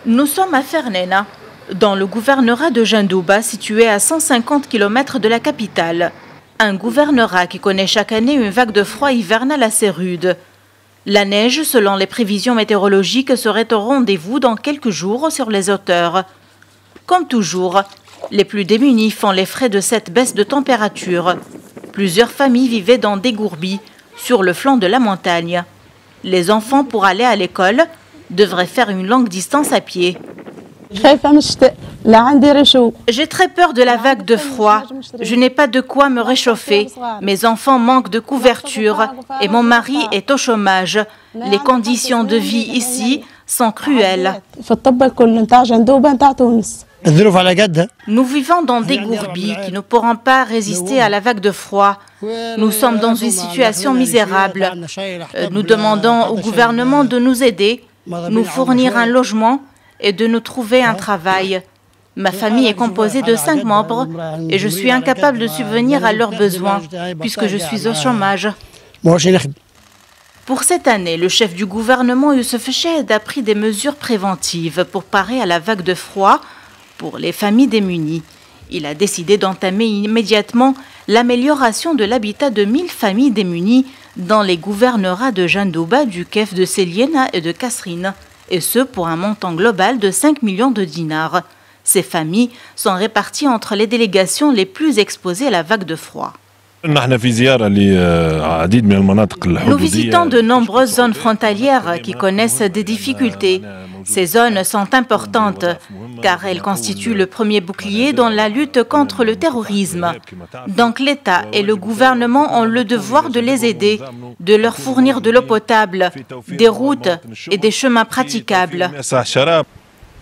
Nous sommes à Fernena, dans le gouvernorat de Jendouba, situé à 150 km de la capitale. Un gouvernorat qui connaît chaque année une vague de froid hivernale assez rude. La neige, selon les prévisions météorologiques, serait au rendez-vous dans quelques jours sur les hauteurs. Comme toujours, les plus démunis font les frais de cette baisse de température. Plusieurs familles vivaient dans des gourbis sur le flanc de la montagne. Les enfants, pour aller à l'école, devraient faire une longue distance à pied. J'ai très peur de la vague de froid. Je n'ai pas de quoi me réchauffer. Mes enfants manquent de couverture et mon mari est au chômage. Les conditions de vie ici sont cruelles. Nous vivons dans des gourbis qui ne pourront pas résister à la vague de froid. Nous sommes dans une situation misérable. Nous demandons au gouvernement de nous aider, nous fournir un logement et de nous trouver un travail. Ma famille est composée de 5 membres et je suis incapable de subvenir à leurs besoins puisque je suis au chômage. Pour cette année, le chef du gouvernement, Youssef Chahd, a pris des mesures préventives pour parer à la vague de froid pour les familles démunies. Il a décidé d'entamer immédiatement l'amélioration de l'habitat de 1000 familles démunies dans les gouvernorats de Jendouba, du Kef de Seliena et de Kasserine, et ce pour un montant global de 5 millions de dinars. Ces familles sont réparties entre les délégations les plus exposées à la vague de froid. Nous visitons de nombreuses zones frontalières qui connaissent des difficultés. Ces zones sont importantes car elles constituent le premier bouclier dans la lutte contre le terrorisme. Donc l'État et le gouvernement ont le devoir de les aider, de leur fournir de l'eau potable, des routes et des chemins praticables.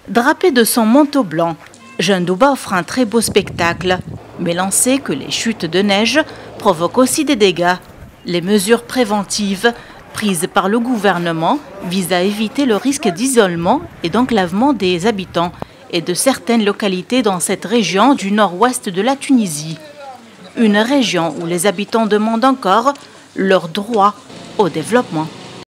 Drapé de son manteau blanc, Jendouba offre un très beau spectacle. Mais l'on sait que les chutes de neige provoquent aussi des dégâts. Les mesures préventives prises par le gouvernement visent à éviter le risque d'isolement et d'enclavement des habitants et de certaines localités dans cette région du nord-ouest de la Tunisie. Une région où les habitants demandent encore leur droit au développement.